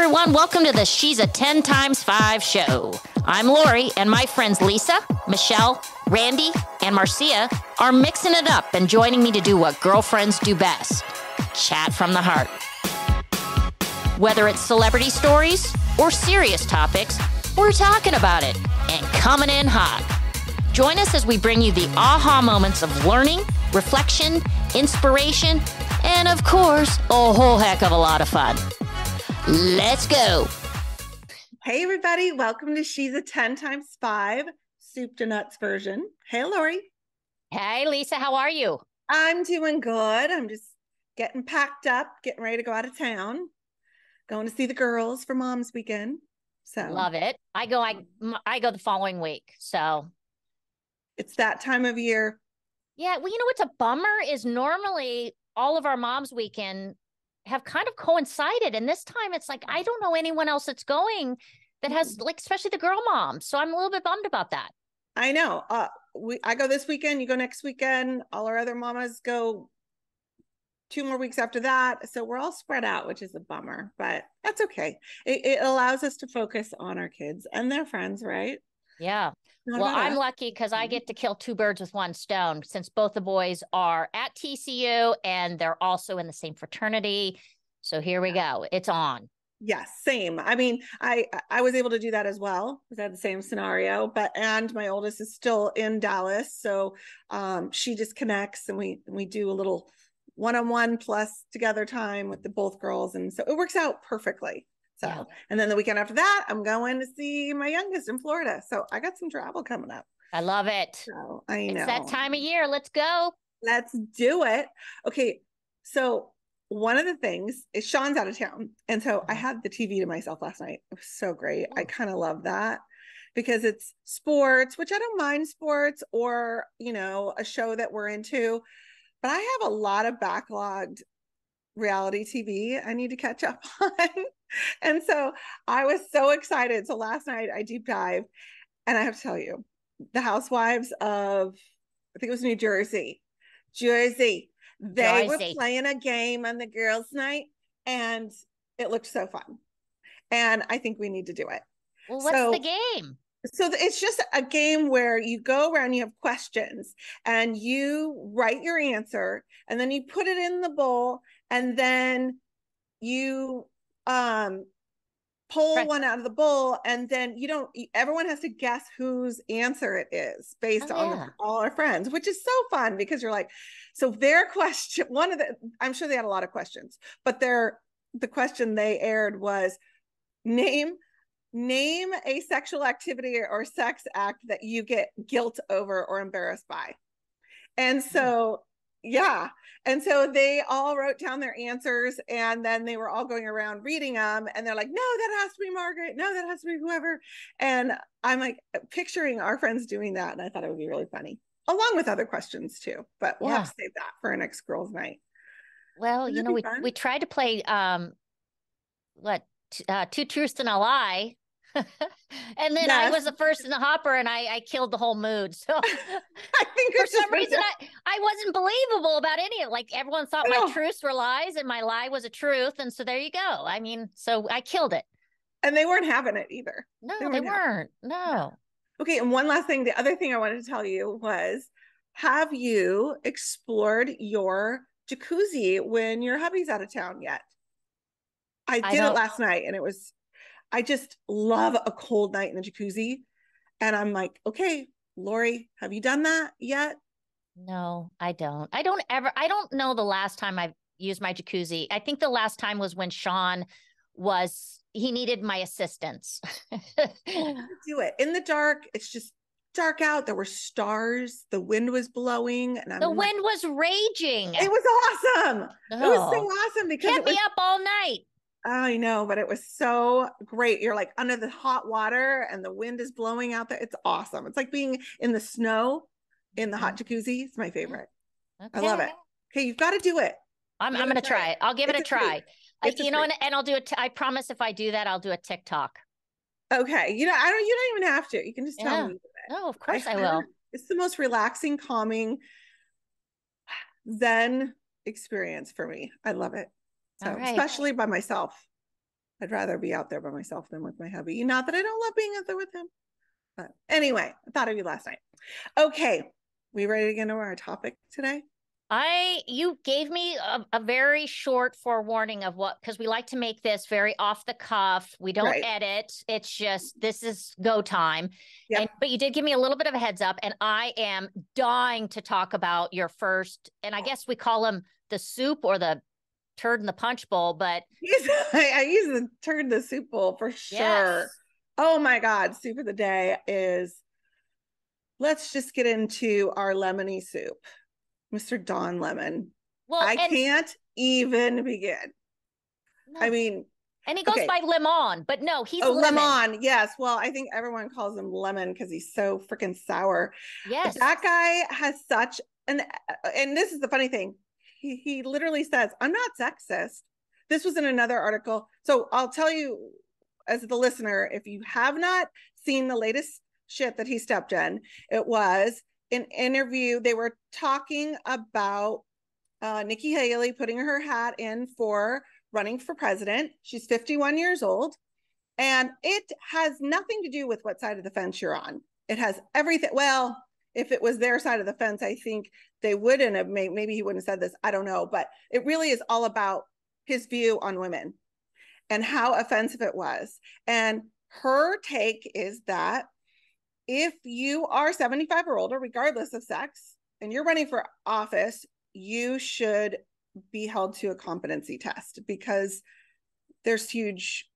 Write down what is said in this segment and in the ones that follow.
everyone. Welcome to the She's a 10 times 5 show. I'm Laurie, and my friends Lisa, Michelle, Randy, and Marcia are mixing it up and joining me to do what girlfriends do best, chat from the heart. Whether it's celebrity stories or serious topics, we're talking about it and coming in hot. Join us as we bring you the aha moments of learning, reflection, inspiration, and of course, a whole heck of a lot of fun. Let's go. Hey, everybody. Welcome to She's a 10 times 5 soup to nuts version. Hey, Laurie. Hey, Lisa. How are you? I'm doing good. I'm just getting packed up, getting ready to go out of town, going to see the girls for Mom's Weekend. So love it. I go the following week. So it's that time of year. Yeah. Well, you know what's a bummer is normally all of our Mom's Weekend have kind of coincided. And this time it's like, I don't know anyone else that's going that has, like, especially the girl moms. So I'm a little bit bummed about that. I know. I go this weekend, you go next weekend. All our other mamas go 2 more weeks after that. So we're all spread out, which is a bummer, but that's okay. It allows us to focus on our kids and their friends, right? Yeah. Not well, about I'm us. lucky because I get to kill 2 birds with 1 stone, since both the boys are at TCU and they're also in the same fraternity. So here we go. It's on. Yes, same. I mean, I was able to do that as well because I had the same scenario, and my oldest is still in Dallas. So she just connects and we do a little one-on-one plus together time with both girls. And so it works out perfectly. So, yeah. And then the weekend after that, I'm going to see my youngest in Florida. So I got some travel coming up. I love it. So I know. It's that time of year. Let's go. Let's do it. Okay. So one of the things is Sean's out of town. And so I had the TV to myself last night. It was so great. I kind of love that because it's sports, which I don't mind sports or, a show that we're into, but I have a lot of backlogged reality TV I need to catch up on. And so I was so excited. So last night I deep dive, and I have to tell you, the housewives of, I think it was New Jersey, they were playing a game on the girls' night, and it looked so fun. And I think we need to do it. Well, what's the game? So it's just a game where you go around, you have questions, and you write your answer, and then you put it in the bowl, and then you pull one out of the bowl, and then everyone has to guess whose answer it is based on all our friends, which is so fun because you're like, so their question, I'm sure they had a lot of questions, but the question they aired was name a sexual activity or sex act that you get guilt over or embarrassed by. And so yeah. And so they all wrote down their answers, and then they were all going around reading them, and they're like, no, that has to be Margaret. No, that has to be whoever. And I'm like picturing our friends doing that. And I thought it would be really funny, along with other questions too, but we'll have to save that for our next girls' night. Well, we tried to play, 2 truths and a lie. And then I was the first in the hopper, and I killed the whole mood. So I think for some reason I wasn't believable about any of it. Like, everyone thought my truths were lies and my lie was a truth. And so there you go. I mean, so I killed it. And they weren't having it either. No, they weren't. No. Okay. And one last thing, the other thing I wanted to tell you was, have you explored your jacuzzi when your hubby's out of town yet? I did it last night, and I just love a cold night in the jacuzzi. And I'm like, okay, Laurie, have you done that yet? No, I don't. I don't know the last time I've used my jacuzzi. I think the last time was when Sean he needed my assistance. Do it in the dark. It's just dark out. There were stars. The wind was blowing. And the wind was raging. It was awesome. Oh. It was so awesome because kept me up all night. I know, but it was so great. You're like under the hot water and the wind is blowing out there. It's awesome. It's like being in the snow in the hot jacuzzi. It's my favorite. Okay. I love it. Okay, you've got to do it. I'm going to try it. I'll give it a try. And I'll do it. I promise if I do that, I'll do a TikTok. Okay. You don't even have to. You can just tell me. No, of course I will. It's the most relaxing, calming Zen experience for me. I love it. So, especially by myself. I'd rather be out there by myself than with my hubby. Not that I don't love being out there with him. But anyway, I thought of you last night. Okay. We ready to get into our topic today? You gave me a very short forewarning of what, because we like to make this very off the cuff. We don't edit. It's just, this is go time. Yep. But you did give me a little bit of a heads up, and I am dying to talk about your first, and I guess we call them the soup or the turd in the punch bowl, but I use the turd in the soup bowl for sure. Yes. Oh my God. Soup of the day is, let's just get into our lemony soup. Mr. Don Lemon. Well, I can't even begin. No. I mean, and he goes by Lemon, but no, he's Lemon. Yes. Well, I think everyone calls him Lemon because he's so freaking sour. Yes. That guy has such and this is the funny thing. He literally says, I'm not sexist. This was in another article. So I'll tell you as the listener, if you have not seen the latest shit that he stepped in, it was an interview. They were talking about Nikki Haley putting her hat in for running for president. She's 51 years old, and it has nothing to do with what side of the fence you're on. It has everything. Well, if it was their side of the fence, I think they wouldn't have maybe he wouldn't have said this. I don't know, but it really is all about his view on women and how offensive it was. And her take is that if you are 75 or older, regardless of sex, and you're running for office, you should be held to a competency test because there's huge,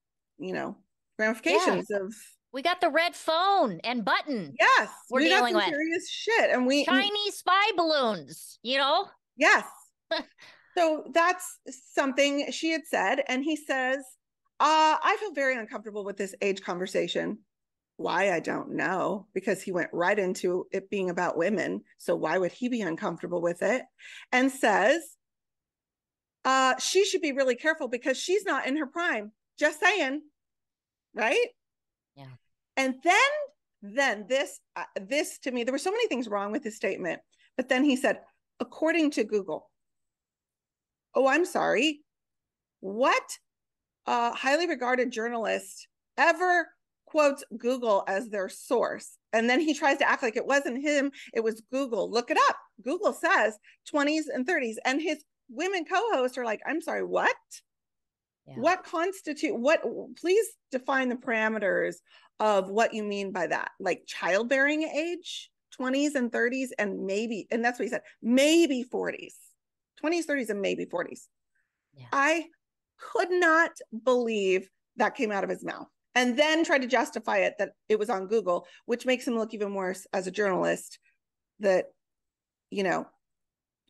ramifications of. We got the red phone and button. Yes, we're dealing with serious shit, and Chinese spy balloons. Yes. So that's something she had said, and he says, "I feel very uncomfortable with this age conversation." Why, I don't know, because he went right into it being about women. So why would he be uncomfortable with it? And says, she should be really careful because she's not in her prime. Just saying. Right? Yeah. And then this to me, there were so many things wrong with his statement. But then he said, according to Google. Oh, I'm sorry. What highly regarded journalist ever quotes Google as their source? And then he tries to act like it wasn't him, it was Google. Look it up. Google says 20s and 30s. And his women co-hosts are like, I'm sorry, what? Yeah. Please define the parameters of what you mean by that. Like childbearing age, 20s and 30s, and that's what he said, maybe 40s. 20s, 30s, and maybe 40s. Yeah. I could not believe that came out of his mouth. And then tried to justify it that it was on Google, which makes him look even worse as a journalist that,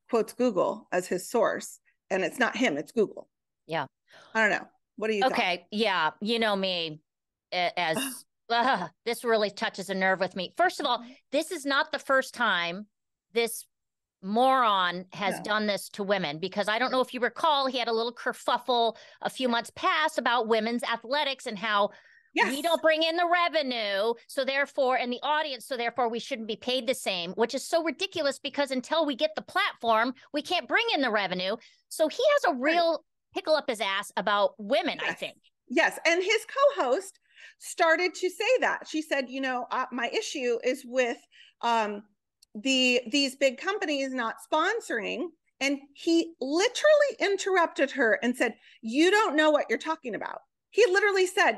quotes Google as his source. And it's not him, it's Google. Yeah. I don't know. What do you think? Okay. Yeah. You know me as this really touches a nerve with me. First of all, this is not the first time this moron has done this to women, because I don't know if you recall, he had a little kerfuffle a few months past about women's athletics and how we don't bring in the revenue, so therefore, and the audience, so therefore we shouldn't be paid the same, which is so ridiculous because until we get the platform, we can't bring in the revenue. So he has a real pickle up his ass about women, I think. Yes, and his co-host started to say that. She said, my issue is with these big companies not sponsoring. And he literally interrupted her and said, you don't know what you're talking about. He literally said,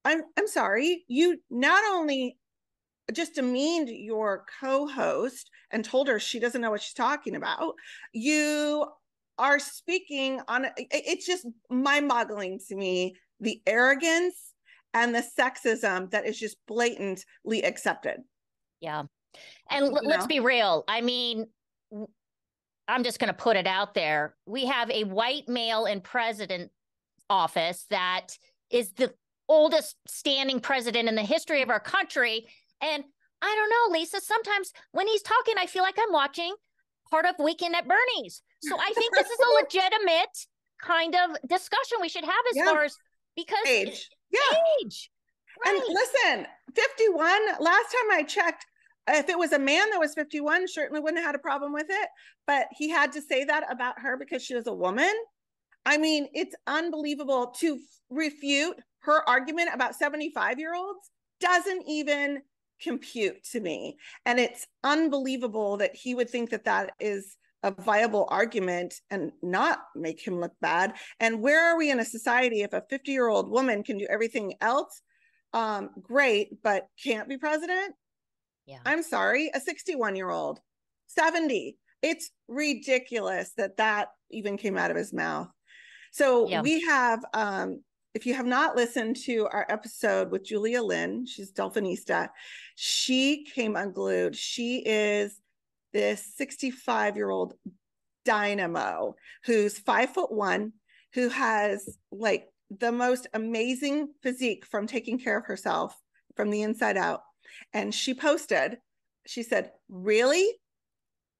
I'm sorry, you not only just demeaned your co-host and told her she doesn't know what she's talking about, you are speaking on, it's just mind-boggling to me, the arrogance and the sexism that is just blatantly accepted. Yeah. And let's be real. I mean, I'm just going to put it out there. We have a white male in president office that is the oldest standing president in the history of our country. And I don't know, Lisa, sometimes when he's talking, I feel like I'm watching part of Weekend at Bernie's. So I think this is a legitimate kind of discussion we should have as far as, because age. Age. Right. And listen, 51, last time I checked, if it was a man that was 51, certainly wouldn't have had a problem with it. But he had to say that about her because she was a woman. I mean, it's unbelievable to refute her argument about 75-year-olds doesn't even compute to me. And it's unbelievable that he would think that that is a viable argument and not make him look bad. And where are we in a society if a 50-year-old woman can do everything else great, but can't be president? Yeah. I'm sorry, a 61-year-old, 70. It's ridiculous that that even came out of his mouth. So we have, if you have not listened to our episode with Julia Lynn, she's Delphinista, she came unglued. She is this 65-year-old dynamo who's 5'1", who has like the most amazing physique from taking care of herself from the inside out. And she posted, she said, really,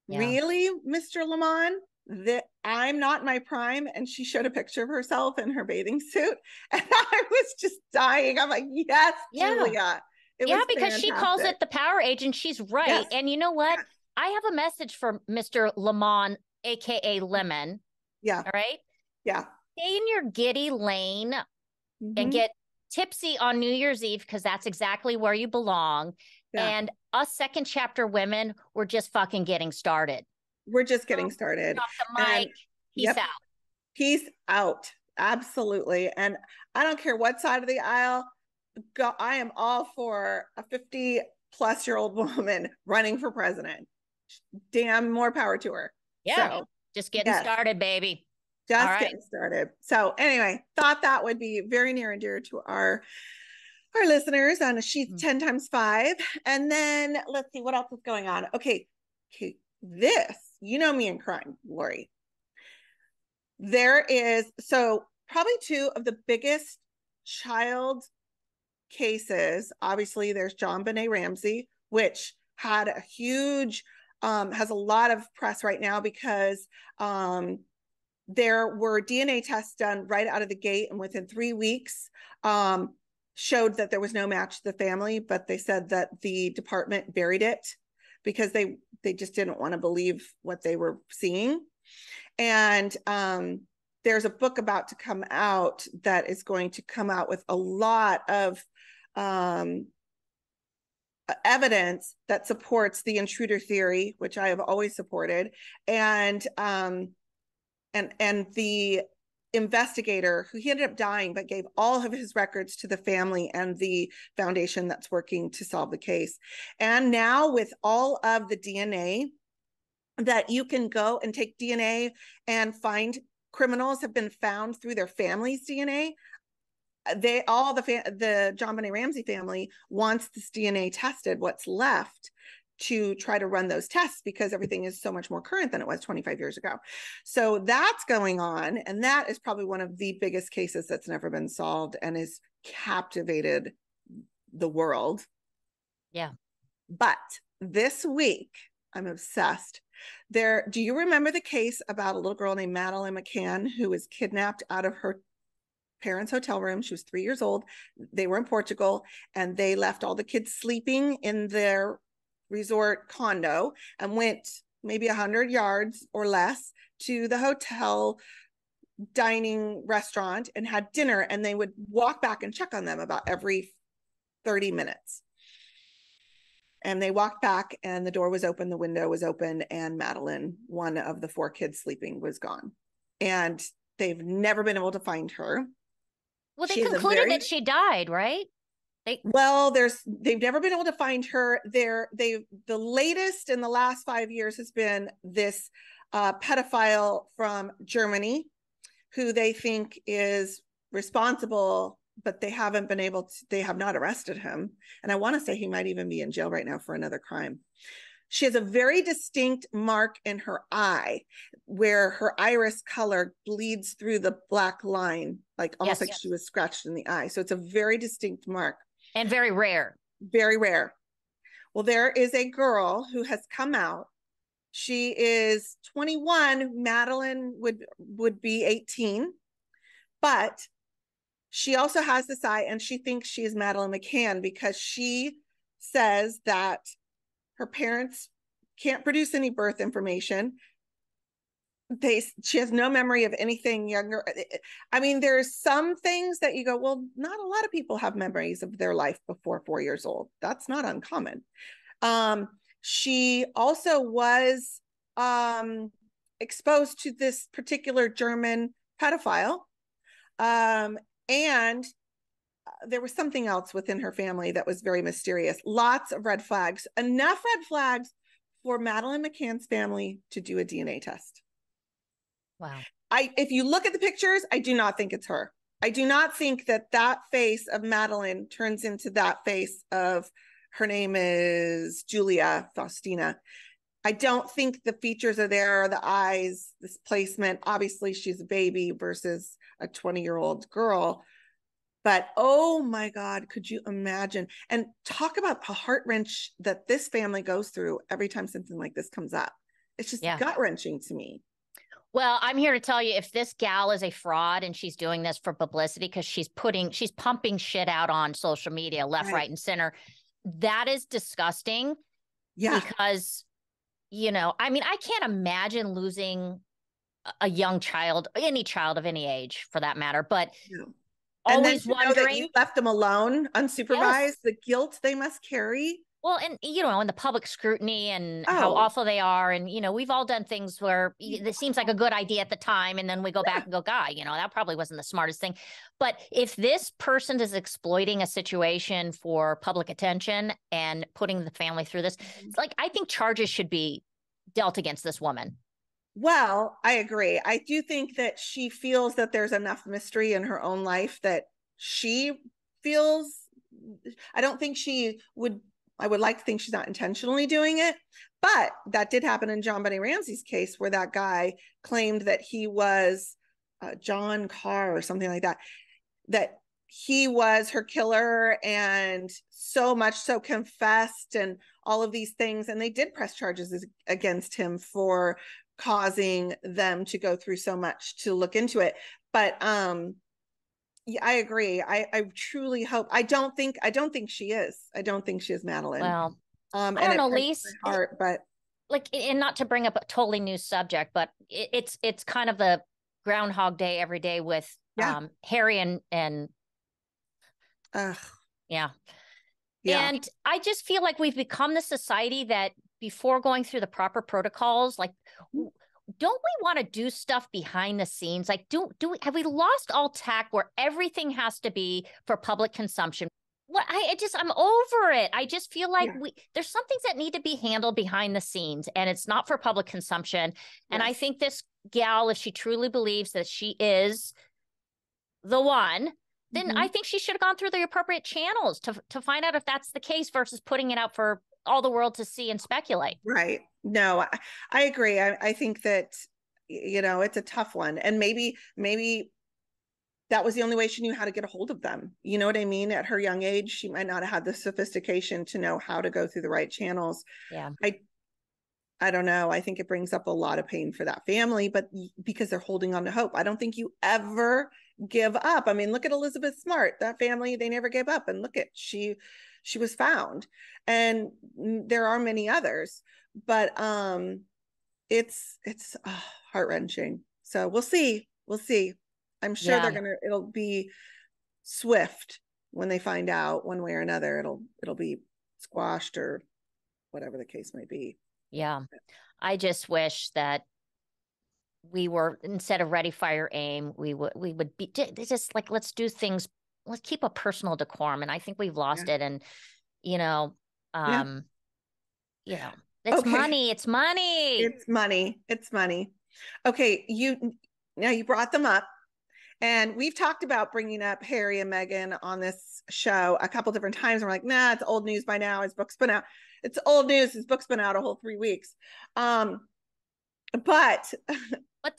Mr. Lamont, that I'm not in my prime? And she showed a picture of herself in her bathing suit. And I was just dying. I'm like, yes, Julia. It was because fantastic. she calls it the power age, and she's right. Yes. And you know what? Yes. I have a message for Mr. Lamont, aka Lemon. Yeah. All right. Yeah. Stay in your giddy lane and get tipsy on New Year's Eve, because that's exactly where you belong. Yeah. And us second chapter women, we're just fucking getting started. We're just getting started. Off the mic. Peace out. Peace out. Absolutely. And I don't care what side of the aisle. I am all for a 50-plus-year-old woman running for president. Damn, more power to her. Yeah. So, just getting started, baby. Just getting started. So anyway, thought that would be very near and dear to our listeners on a sheet 10 times 5. And then let's see what else is going on. Okay. This, you know me in crime, Laurie. There is, so probably 2 of the biggest child cases. Obviously, there's JonBenet Ramsey, which had a huge, has a lot of press right now because there were DNA tests done right out of the gate, and within 3 weeks showed that there was no match to the family, but they said that the department buried it because they just didn't want to believe what they were seeing. And there's a book about to come out that is going to come out with a lot of evidence that supports the intruder theory, which I have always supported, and the investigator, who he ended up dying, but gave all of his records to the family and the foundation that's working to solve the case. And now with all of the DNA that you can go and take DNA and find criminals have been found through their family's DNA. The JonBenet Ramsey family wants this DNA tested, what's left, to try to run those tests, because everything is so much more current than it was 25 years ago. So that's going on. And that is probably one of the biggest cases that's never been solved and has captivated the world. Yeah. But this week, I'm obsessed. Do you remember the case about a little girl named Madeleine McCann who was kidnapped out of her parents' hotel room? She was 3 years old. They were in Portugal, and they left all the kids sleeping in their resort condo and went maybe 100 yards or less to the hotel dining restaurant and had dinner, and they would walk back and check on them about every 30 minutes. And they walked back, and the door was open, the window was open, and Madeleine, one of the 4 kids sleeping, was gone. And they've never been able to find her. Well, they concluded that she died, right? They've never been able to find her. The latest in the last 5 years has been this pedophile from Germany, who they think is responsible, but they have not arrested him. And I want to say he might even be in jail right now for another crime. She has a very distinct mark in her eye where her iris color bleeds through the black line, like almost like she was scratched in the eye. So it's a very distinct mark. And very rare. Very rare. Well, there is a girl who has come out. She is 21. Madeleine would be 18. But she also has this eye, and she thinks she is Madeleine McCann because she says that her parents can't produce any birth information. she has no memory of anything younger. I mean, there's some things that you go, well, not a lot of people have memories of their life before 4 years old. That's not uncommon. She also was exposed to this particular German pedophile. And there was something else within her family that was very mysterious. Lots of red flags, enough red flags for Madeleine McCann's family to do a DNA test. Wow. If you look at the pictures, I do not think it's her. I do not think that face of Madeleine turns into that face of, her name is Julia Faustina. I don't think the features are there, the eyes, this placement. Obviously, she's a baby versus a 20-year-old girl. But oh my God, could you imagine? And talk about a heart wrench that this family goes through every time something like this comes up. It's just gut wrenching to me. Well, I'm here to tell you, if this gal is a fraud and she's doing this for publicity because she's pumping shit out on social media left, right, and center, that is disgusting. Yeah. Because, I mean, I can't imagine losing a young child, any child of any age for that matter, but always wondering that you left them alone, unsupervised, the guilt they must carry. Well, and and the public scrutiny and how awful they are. And, we've all done things where it seems like a good idea at the time. And then we go back and go, God, that probably wasn't the smartest thing. But if this person is exploiting a situation for public attention and putting the family through this, it's like, I think charges should be dealt against this woman. Well, I agree. I do think that she feels that there's enough mystery in her own life that she feels, I don't think I would like to think she's not intentionally doing it, but that did happen in John Bunny Ramsey's case, where that guy claimed that he was John Carr or something like that, that he was her killer, and so much so confessed and all of these things. And they did press charges against him for causing them to go through so much to look into it. But yeah, I agree. I truly hope. I don't think she is. I don't think she is Madeleine. Well, I don't know, Lisa. But and not to bring up a totally new subject, but it's kind of the Groundhog Day every day with Harry and yeah. And I just feel like we've become the society that before going through the proper protocols, like, don't we want to do stuff behind the scenes? Like, have we lost all tact where everything has to be for public consumption? I'm over it. I just feel like there's some things that need to be handled behind the scenes, and it's not for public consumption. And I think this gal, if she truly believes that she is the one, then I think she should have gone through the appropriate channels to find out if that's the case versus putting it out for all the world to see and speculate. Right. No, I agree. I think that, it's a tough one. And maybe that was the only way she knew how to get a hold of them. You know what I mean? At her young age, she might not have had the sophistication to know how to go through the right channels. Yeah. I don't know. I think it brings up a lot of pain for that family, but because they're holding on to hope. I don't think you ever give up. I mean, look at Elizabeth Smart, that family, they never gave up. And look at, she was found, and there are many others, but it's heart-wrenching. So we'll see. I'm sure it'll be swift when they find out one way or another. It'll be squashed or whatever the case might be. Yeah. I just wish that we were, instead of ready, fire, aim, we would be just like, let's do things, let's keep a personal decorum. And I think we've lost it. And, it's money. It's money. Okay. Now you brought them up, and we've talked about bringing up Harry and Meghan on this show a couple different times. We're like, nah, it's old news by now. His book's been out. It's old news. His book's been out a whole 3 weeks. But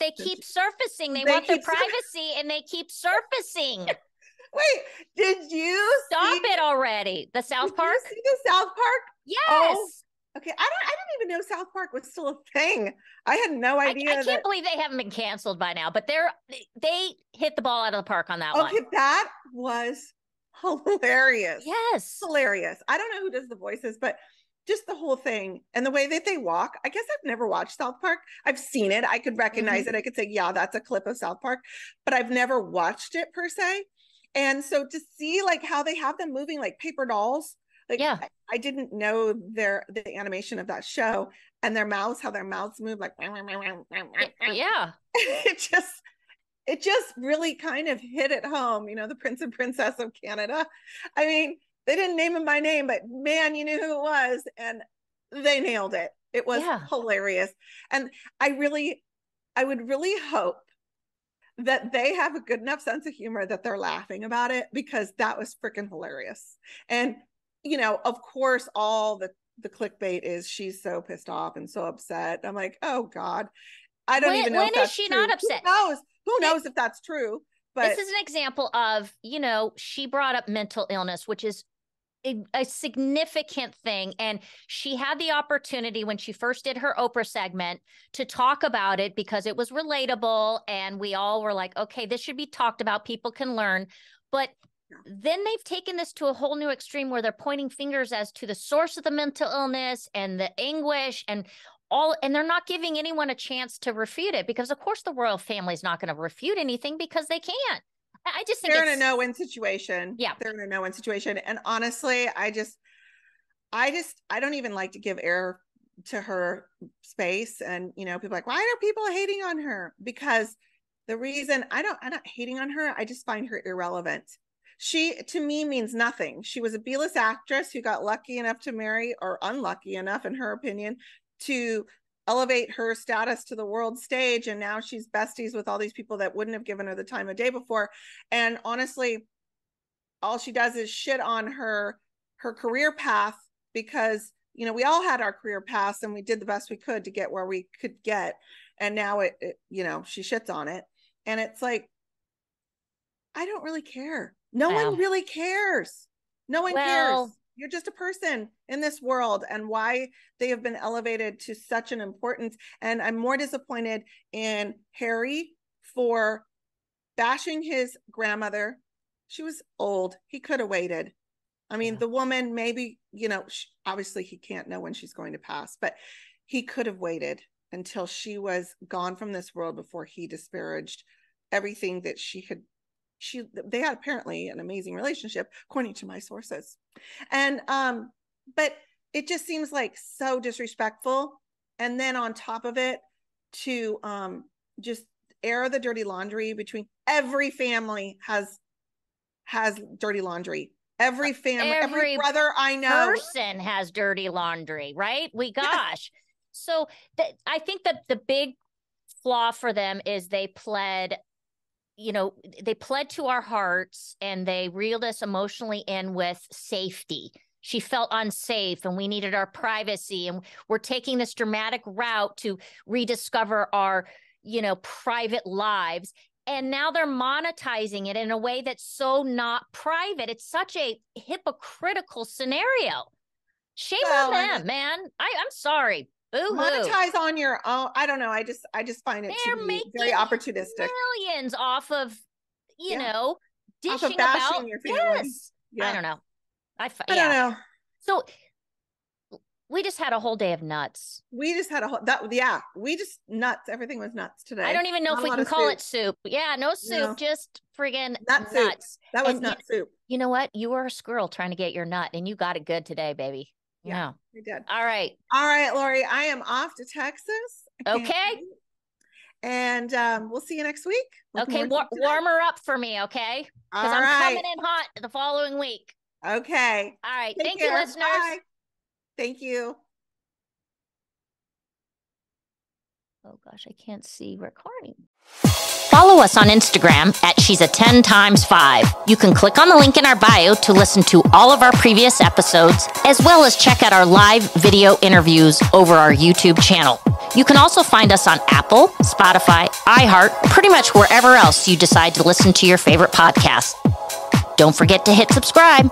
they keep surfacing. They want their privacy, and they keep surfacing. Wait, did you stop it already? The South Park? Did you see the South Park? Yes. Oh, okay. I didn't even know South Park was still a thing. I had no idea. I can't believe they haven't been canceled by now, but they hit the ball out of the park on that one. Okay, that was hilarious. Yes. Hilarious. I don't know who does the voices, but just the whole thing and the way that they walk. I guess I've never watched South Park. I've seen it. I could recognize it. I could say, yeah, that's a clip of South Park, but I've never watched it per se. And so to see like how they have them moving like paper dolls, like I didn't know the animation of that show, and their mouths, how their mouths move like, yeah. It just really kind of hit it home, you know, the Prince and Princess of Canada. I mean, they didn't name him by name, but man, you knew who it was, and they nailed it. It was hilarious. And I would really hope that they have a good enough sense of humor that they're laughing about it, because that was freaking hilarious. And, you know, of course, all the clickbait is she's so pissed off and so upset. I'm like, oh God, I don't even know if that's true. When is she not upset? Who knows if that's true? But this is an example of, you know, she brought up mental illness, which is a significant thing. And she had the opportunity when she first did her Oprah segment to talk about it because it was relatable. And we all were like, okay, this should be talked about. People can learn. But then they've taken this to a whole new extreme where they're pointing fingers as to the source of the mental illness and the anguish and they're not giving anyone a chance to refute it, because of course the royal family is not going to refute anything because they can't. I just think they're in a no-win situation. Yeah. They're in a no-win situation. And honestly, I don't even like to give air to her space. And, you know, people are like, why are people hating on her? Because the reason I'm not hating on her. I just find her irrelevant. She, to me, means nothing. She was a B-list actress who got lucky enough to marry, or unlucky enough, in her opinion, to elevate her status to the world stage. And now she's besties with all these people that wouldn't have given her the time of day before. And honestly, all she does is shit on her career path, because, you know, we all had our career paths and we did the best we could to get where we could get. And now it you know, she shits on it. And it's like, I don't really care. No one really cares. No one cares. You're just a person in this world, and why they have been elevated to such an importance. And I'm more disappointed in Harry for bashing his grandmother. She was old. He could have waited. I mean, the woman, maybe, you know, obviously he can't know when she's going to pass, but he could have waited until she was gone from this world before he disparaged everything that they had apparently an amazing relationship, according to my sources. And but it just seems like so disrespectful. And then on top of it, to just air the dirty laundry between every family has dirty laundry. Every family, every brother I know, person has dirty laundry, right? So I think that the big flaw for them is they pled to our hearts, and they reeled us emotionally in with safety. She felt unsafe and we needed our privacy. And we're taking this dramatic route to rediscover our, you know, private lives. And now they're monetizing it in a way that's so not private. It's such a hypocritical scenario. Shame on them, man. I'm sorry. Boo-hoo. Monetize on your own. I don't know. I just find it to be very opportunistic. Millions off of, you know, dishing about your family. Yes. Yeah. I don't know. I don't know. So we just had a whole day of nuts. We just nuts. Everything was nuts today. I don't even know if we can call it soup. Yeah, no soup, just friggin' nuts. Soup. That was nut soup. You know what? You were a squirrel trying to get your nut, and you got it good today, baby. Yeah, we did. All right, Laurie. I am off to Texas. Okay. And we'll see you next week. Okay, warm her up for me, okay? Because I'm coming in hot the following week. Okay. All right. Thank you, listeners. Bye. Thank you. Oh gosh, I can't see recording. Follow us on Instagram at She's a 10 times 5. You can click on the link in our bio to listen to all of our previous episodes, as well as check out our live video interviews over our YouTube channel. You can also find us on Apple, Spotify, iHeart, pretty much wherever else you decide to listen to your favorite podcast. Don't forget to hit subscribe.